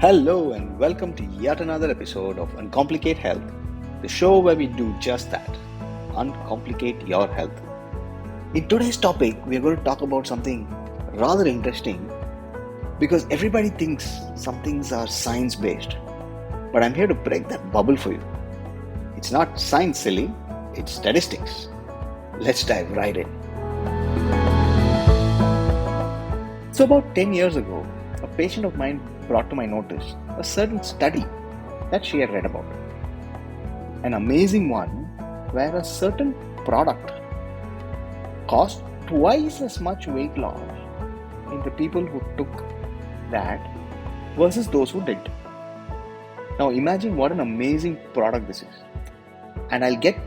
Hello and welcome to yet another episode of Uncomplicate Health, the show where we do just that, uncomplicate your health. In today's topic, we are going to talk about something rather interesting because everybody thinks some things are science based, but I'm here to break that bubble for you. It's not science, silly, it's statistics. Let's dive right in. So, about 10 years ago, a patient of mine brought to my notice a certain study that she had read about. An amazing one where a certain product caused twice as much weight loss in the people who took that versus those who didn't. Now imagine what an amazing product this is. And I'll get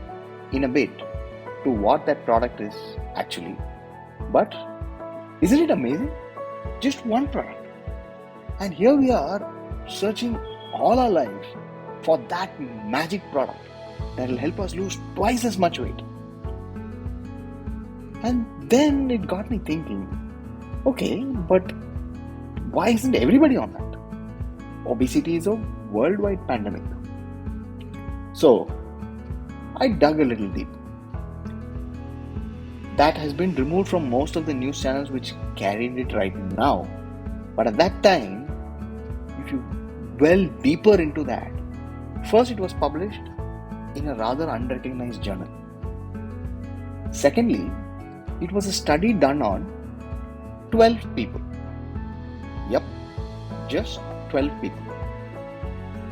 in a bit to what that product is actually. But isn't it amazing? Just one product. And here we are searching all our lives for that magic product that will help us lose twice as much weight. And then it got me thinking, okay, but why isn't everybody on that? Obesity is a worldwide pandemic. So I dug a little deep. That has been removed from most of the news channels which carried it right now. But at that time, if you delve deeper into that, first it was published in a rather unrecognized journal. Secondly, it was a study done on 12 people. Yep, just 12 people.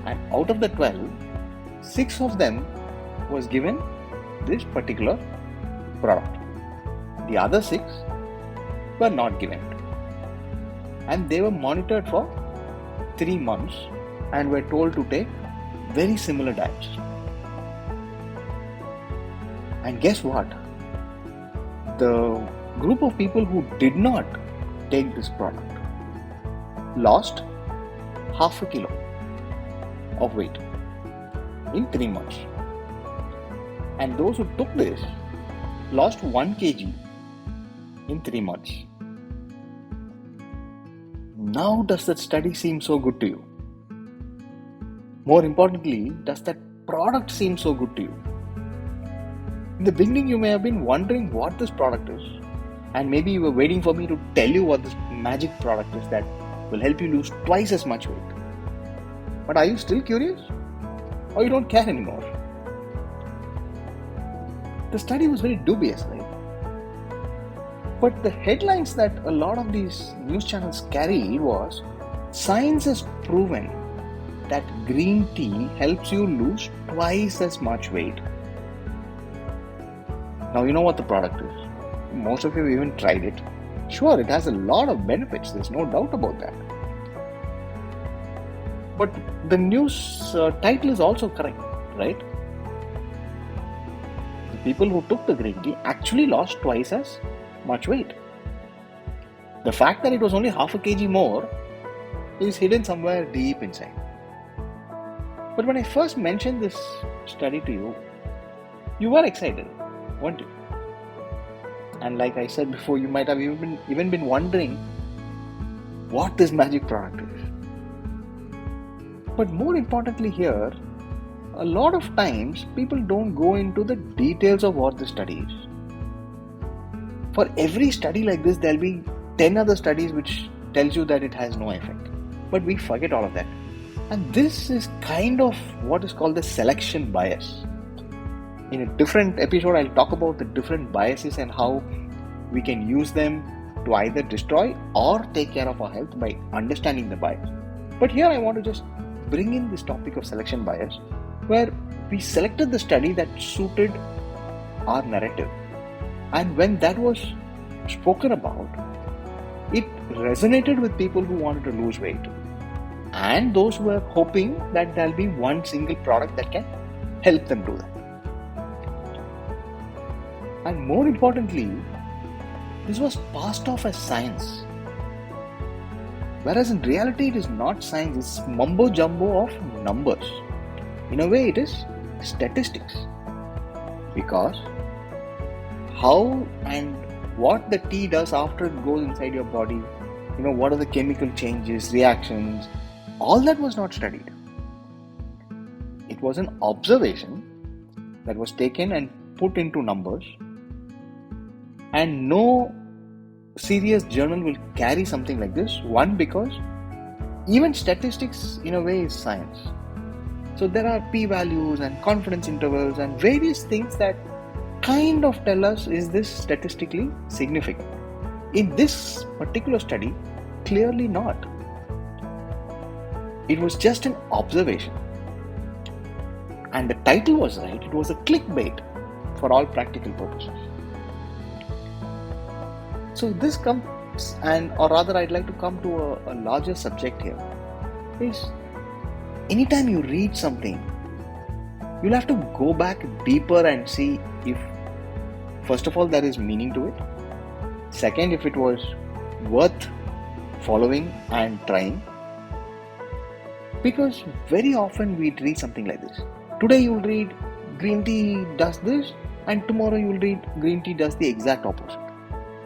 And out of the 12, 6 of them was given this particular product. The other 6 were not given it. And they were monitored for 3 months and were told to take very similar diets. And guess what? The group of people who did not take this product lost half a kilo of weight in 3 months. And those who took this lost 1 kg in 3 months. Now does that study seem so good to you? More importantly, does that product seem so good to you? In the beginning, you may have been wondering what this product is, and maybe you were waiting for me to tell you what this magic product is that will help you lose twice as much weight. But are you still curious? Or you don't care anymore? The study was very dubious, right? But the headlines that a lot of these news channels carried was, science has proven that green tea helps you lose twice as much weight. Now you know what the product is. Most of you have even tried it. Sure, it has a lot of benefits, there's no doubt about that. But the news title is also correct, right? The people who took the green tea actually lost twice as much weight. The fact that it was only half a kg more is hidden somewhere deep inside. But when I first mentioned this study to you, you were excited, weren't you? And like I said before, you might have even been wondering what this magic product is. But more importantly here, a lot of times people don't go into the details of what the study is. For every study like this, there'll be 10 other studies which tells you that it has no effect. But we forget all of that. And this is kind of what is called the selection bias. In a different episode, I'll talk about the different biases and how we can use them to either destroy or take care of our health by understanding the bias. But here I want to just bring in this topic of selection bias, where we selected the study that suited our narrative. And when that was spoken about, it resonated with people who wanted to lose weight and those who were hoping that there'll be one single product that can help them do that. And more importantly, this was passed off as science. Whereas in reality, it is not science, it's mumbo jumbo of numbers. In a way, it is statistics. Because how and what the tea does after it goes inside your body, what are the chemical changes, reactions, all that was not studied. It was an observation that was taken and put into numbers, and no serious journal will carry something like this. One, because even statistics in a way is science. So there are p-values and confidence intervals and various things that kind of tell us, is this statistically significant? In this particular study, clearly not. It was just an observation. And the title was right. It was a clickbait for all practical purposes. So this comes, or rather I'd like to come to a larger subject here, is anytime you read something, you'll have to go back deeper and see if, first of all, there is meaning to it. Second, if it was worth following and trying. Because very often we read something like this. Today you'll read green tea does this, and tomorrow you'll read green tea does the exact opposite.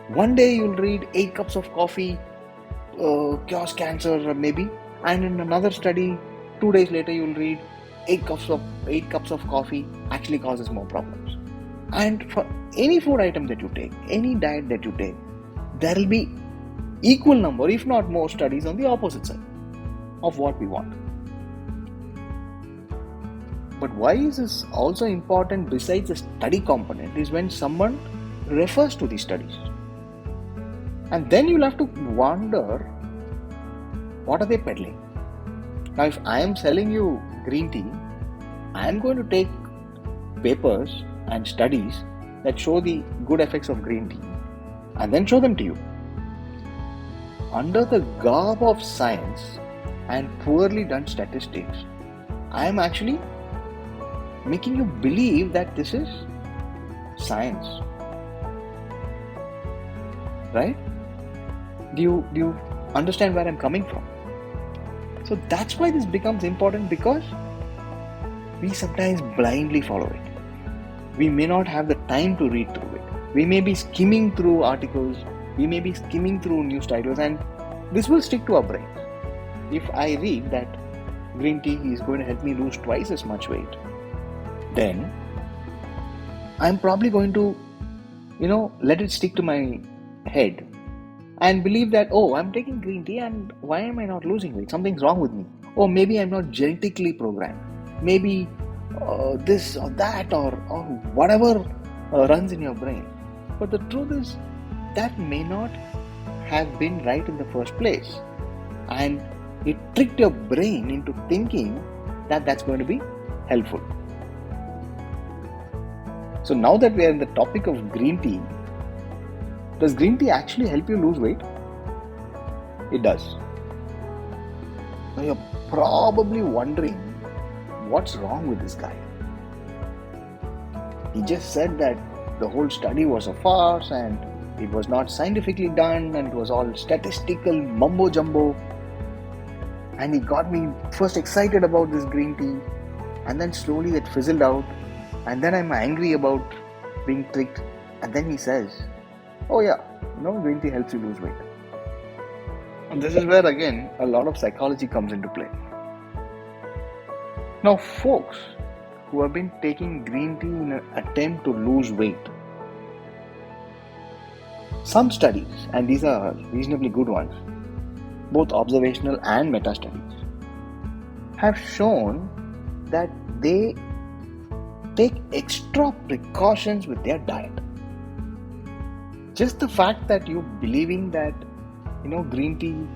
One day you'll read 8 cups of coffee cures cancer maybe, and in another study 2 days later you'll read 8 cups of coffee actually causes more problems. And for any food item that you take, any diet that you take, there will be equal number, if not more, studies on the opposite side of what we want. But why is this also important besides the study component is when someone refers to these studies. And then you'll have to wonder, what are they peddling? Now, if I am selling you green tea, I am going to take papers and studies that show the good effects of green tea and then show them to you. Under the garb of science and poorly done statistics, I am actually making you believe that this is science. Right? Do you understand where I'm coming from? So that's why this becomes important, because we sometimes blindly follow it. We may not have the time to read through it. We may be skimming through articles, we may be skimming through news titles, and this will stick to our brains. If I read that green tea is going to help me lose twice as much weight, then I'm probably going to, let it stick to my head and believe that, I'm taking green tea and why am I not losing weight? Something's wrong with me. Or maybe I'm not genetically programmed. Maybe this or that or whatever runs in your brain. But the truth is, that may not have been right in the first place. And it tricked your brain into thinking that that's going to be helpful. So now that we are in the topic of green tea, does green tea actually help you lose weight? It does. Now you're probably wondering, what's wrong with this guy? He just said that the whole study was a farce and it was not scientifically done and it was all statistical mumbo jumbo. And he got me first excited about this green tea, and then slowly it fizzled out, and then I'm angry about being tricked, and then he says, green tea helps you lose weight. And this is where again a lot of psychology comes into play. Now, folks who have been taking green tea in an attempt to lose weight, some studies, and these are reasonably good ones, both observational and meta studies, have shown that they take extra precautions with their diet. Just the fact that you believing that green tea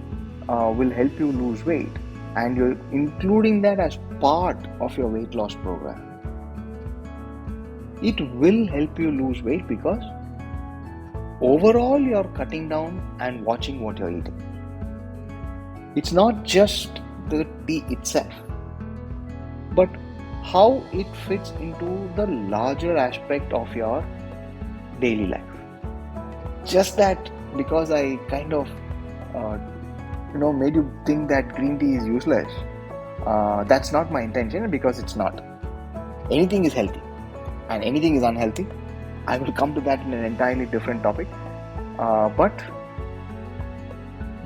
will help you lose weight, and you're including that as part of your weight loss program, it will help you lose weight because overall you're cutting down and watching what you're eating. It's not just the tea itself, but how it fits into the larger aspect of your daily life. Just that because I kind of made you think that green tea is useless, that's not my intention, because it's not. Anything is healthy and anything is unhealthy. I will come to that in an entirely different topic, but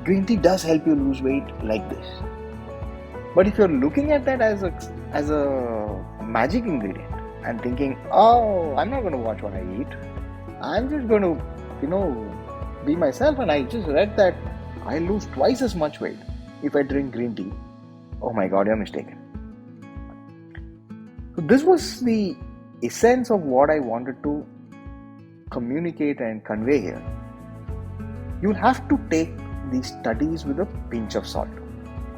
green tea does help you lose weight like this. But if you're looking at that as a magic ingredient and thinking, oh, I'm not going to watch what I eat, I'm just going to, be myself, and I just read that I lose twice as much weight if I drink green tea. Oh my God, you're mistaken. So this was the essence of what I wanted to communicate and convey here. You'll have to take these studies with a pinch of salt.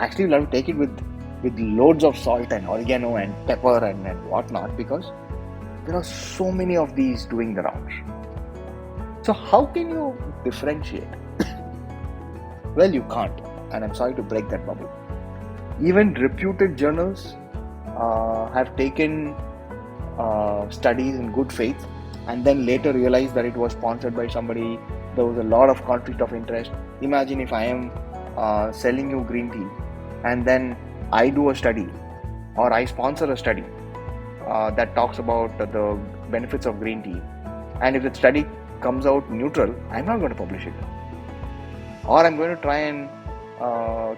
Actually, you'll have to take it with loads of salt and oregano and pepper and whatnot, because there are so many of these doing the rounds. So how can you differentiate? Well, you can't, and I'm sorry to break that bubble. Even reputed journals have taken studies in good faith and then later realized that it was sponsored by somebody. There was a lot of conflict of interest. Imagine if I am selling you green tea and then I do a study or I sponsor a study that talks about the benefits of green tea, and if the study comes out neutral, I'm not going to publish it. Or I'm going to try and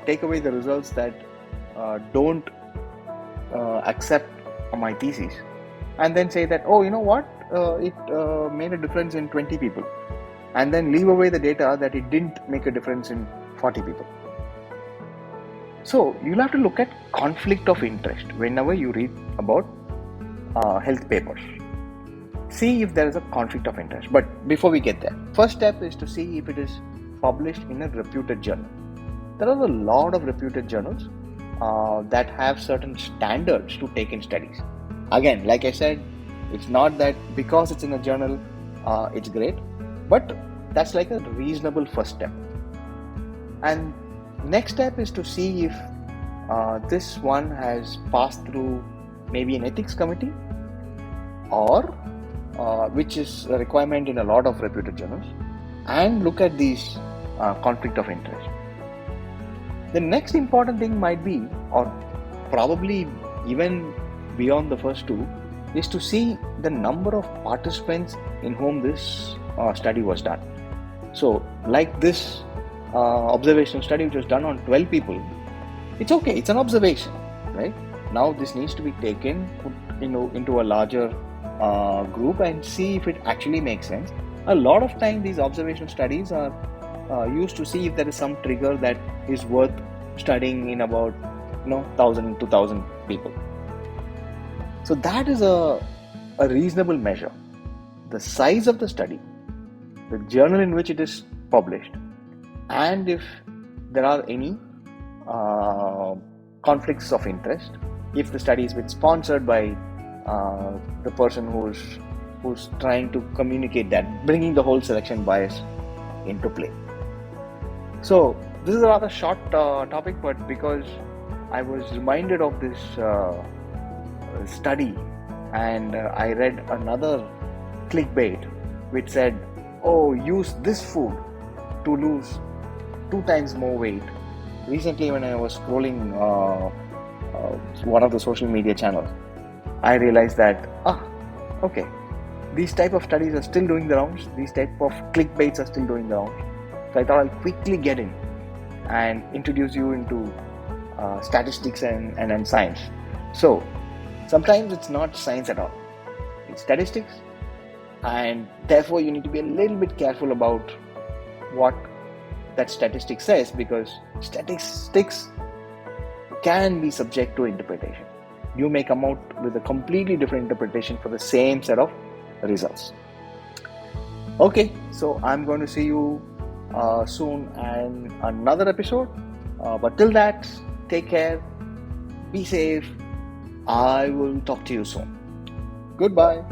take away the results that don't accept my thesis, and then say that, oh, you know what, it made a difference in 20 people, and then leave away the data that it didn't make a difference in 40 people. So you'll have to look at conflict of interest whenever you read about health papers. See if there is a conflict of interest. But before we get there, first step is to see if it is published in a reputed journal. There are a lot of reputed journals that have certain standards to take in studies. Again, like I said, it's not that because it's in a journal, it's great, but that's like a reasonable first step. And next step is to see if this one has passed through maybe an ethics committee, or which is a requirement in a lot of reputed journals, and look at these conflict of interest. The next important thing might be, or probably even beyond the first two, is to see the number of participants in whom this study was done. So like this observational study which was done on 12 people, it's okay, it's an observation, right? Now this needs to be taken, put into a larger group and see if it actually makes sense. A lot of time these observational studies are used to see if there is some trigger that is worth studying in about 1,000 2,000 people. So that is a reasonable measure. The size of the study, the journal in which it is published, and if there are any conflicts of interest, if the study is been sponsored by the person who's trying to communicate that, bringing the whole selection bias into play. So this is a rather short topic, but because I was reminded of this study, and I read another clickbait which said, oh, use this food to lose 2 times more weight. Recently when I was scrolling one of the social media channels, I realized that okay, these type of studies are still doing the rounds, these type of clickbaits are still doing the rounds. So I thought I'll quickly get in and introduce you into statistics and science. So sometimes it's not science at all, it's statistics, and therefore you need to be a little bit careful about what that statistic says, because statistics can be subject to interpretation. You may come out with a completely different interpretation for the same set of results. Okay, so I'm going to see you soon in another episode, but till that, take care, be safe. I will talk to you soon. Goodbye.